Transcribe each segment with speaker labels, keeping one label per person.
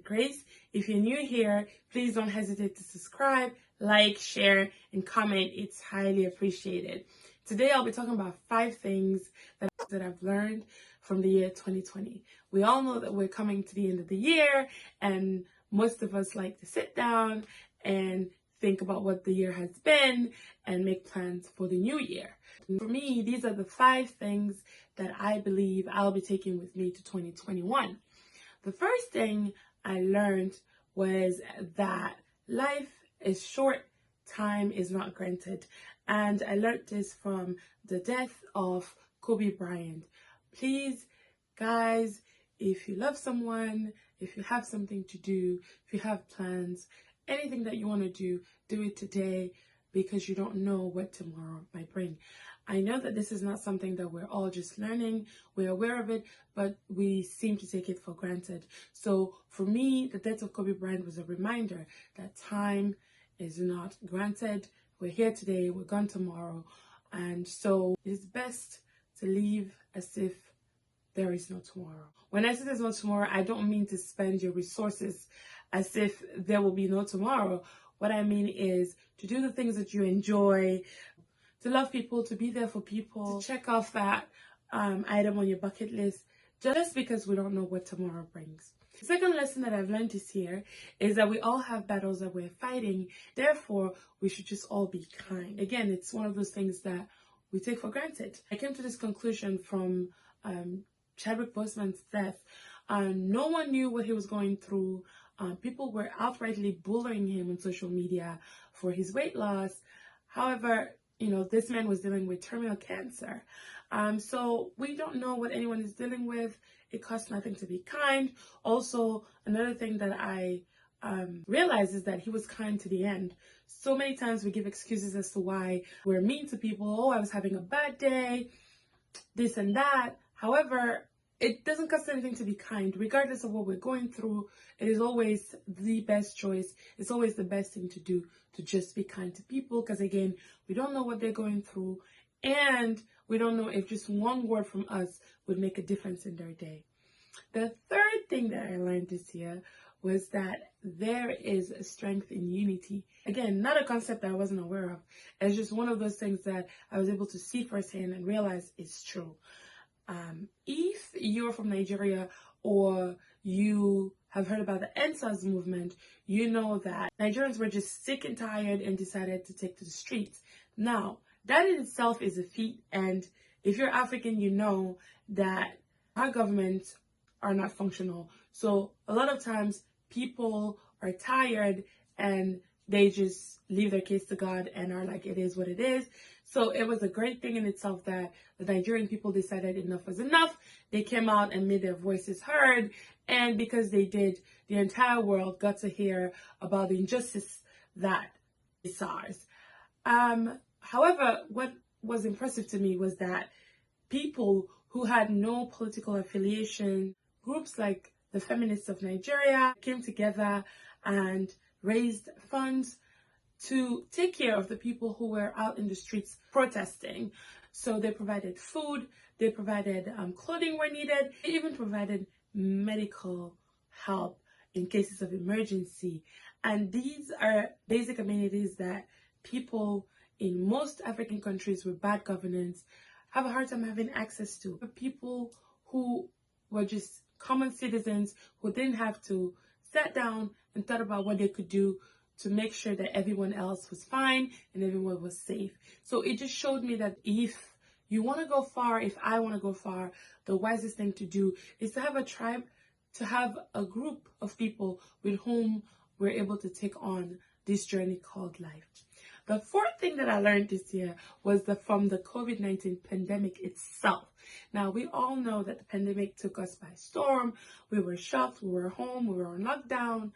Speaker 1: with Grace. If you're new here, please don't hesitate to subscribe, like, share, and comment. It's highly appreciated. Today, I'll be talking about 5 things that I've learned from the year 2020. We all know that we're coming to the end of the year, and most of us like to sit down and think about what the year has been and make plans for the new year. For me, these are the 5 things that I believe I'll be taking with me to 2021. The first thing I learned was that life is short, time is not granted. And I learned this from the death of Kobe Bryant. Please, guys, if you love someone, if you have something to do, if you have plans, anything that you want to do it today, because you don't know what tomorrow might bring. I know that this is not something that we're all just learning, we're aware of it, but we seem to take it for granted. So for me, the death of Kobe Bryant was a reminder that time is not granted. We're here today, we're gone tomorrow, and so it's best to live as if there is no tomorrow. When I say there's no tomorrow, I don't mean to spend your resources as if there will be no tomorrow. What I mean is to do the things that you enjoy, to love people, to be there for people, to check off that item on your bucket list, just because we don't know what tomorrow brings. The second lesson that I've learned this year is that we all have battles that we're fighting. Therefore, we should just all be kind. Again, it's one of those things that we take for granted. I came to this conclusion from Chadwick Boseman's death. No one knew what he was going through. People were outrightly bullying him on social media for his weight loss. However, this man was dealing with terminal cancer. So we don't know what anyone is dealing with. It costs nothing to be kind. Also, another thing that I realized is that he was kind to the end. So many times we give excuses as to why we're mean to people. Oh, I was having a bad day, this and that. However, it doesn't cost anything to be kind. Regardless of what we're going through, it is always the best choice. It's always the best thing to do, to just be kind to people, because again, we don't know what they're going through, and we don't know if just one word from us would make a difference in their day. The third thing that I learned this year was that there is a strength in unity. Again, not a concept that I wasn't aware of. It's just one of those things that I was able to see firsthand and realize is true. If you're from Nigeria or you have heard about the EndSARS movement, you know that Nigerians were just sick and tired and decided to take to the streets. Now, that in itself is a feat, and if you're African, you know that our governments are not functional. So a lot of times people are tired and they just leave their case to God and are like, it is what it is. So it was a great thing in itself that the Nigerian people decided enough was enough. They came out and made their voices heard. And because they did, the entire world got to hear about the injustice that is SARS. However, what was impressive to me was that people who had no political affiliation, groups like the Feminists of Nigeria, came together and raised funds to take care of the people who were out in the streets protesting. So they provided food, they provided clothing where needed, they even provided medical help in cases of emergency. And these are basic amenities that people in most African countries with bad governance have a hard time having access to. People who were just common citizens who didn't have to sit down and thought about what they could do to make sure that everyone else was fine and everyone was safe. So it just showed me that if you want to go far, if I want to go far, the wisest thing to do is to have a tribe, to have a group of people with whom we're able to take on this journey called life. The fourth thing that I learned this year was from the COVID-19 pandemic itself. Now, we all know that the pandemic took us by storm. We were shocked, we were home, we were on lockdown.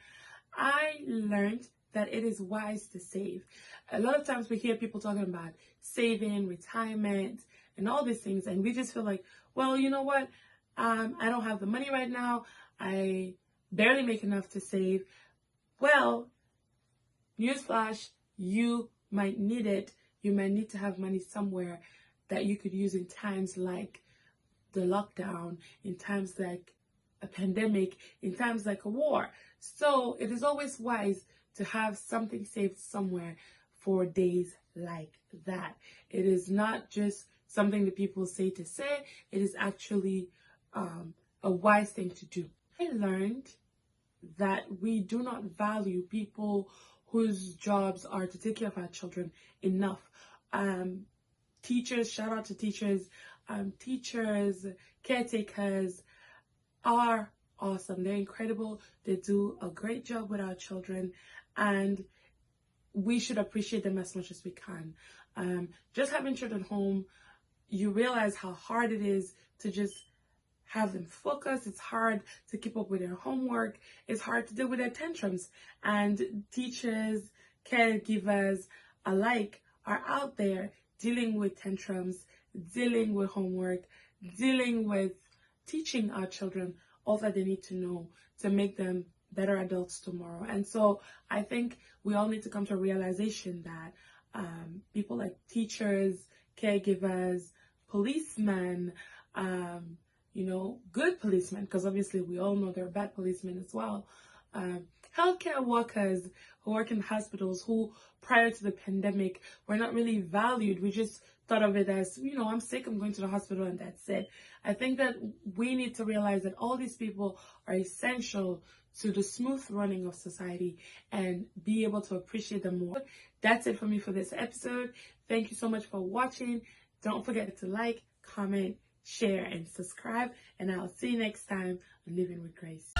Speaker 1: I learned that it is wise to save. A lot of times we hear people talking about saving, retirement, and all these things, and we just feel like, well, you know what? I don't have the money right now. I barely make enough to save. Well, newsflash, you might need it. You might need to have money somewhere that you could use in times like the lockdown, in times like a pandemic, in times like a war. So it is always wise to have something saved somewhere for days like that. It is not just something that people say to say, it is actually a wise thing to do. I learned that we do not value people whose jobs are to take care of our children enough. Teachers, shout out to teachers. Teachers, caretakers are awesome. They're incredible. They do a great job with our children, and we should appreciate them as much as we can. Just having children home, you realize how hard it is to just have them focus. It's hard to keep up with their homework. It's hard to deal with their tantrums. And teachers, caregivers alike are out there dealing with tantrums, dealing with homework, dealing with teaching our children all that they need to know to make them better adults tomorrow. And so I think we all need to come to a realization that people like teachers, caregivers, policemen, good policemen, because obviously we all know there are bad policemen as well, healthcare workers who work in hospitals who prior to the pandemic were not really valued. We just thought of it as, I'm sick, I'm going to the hospital, and that's it. I think that we need to realize that all these people are essential to the smooth running of society and be able to appreciate them more. That's it for me for this episode. Thank you so much for watching. Don't forget to like, comment, share, and subscribe. And I'll see you next time on Living with Grace.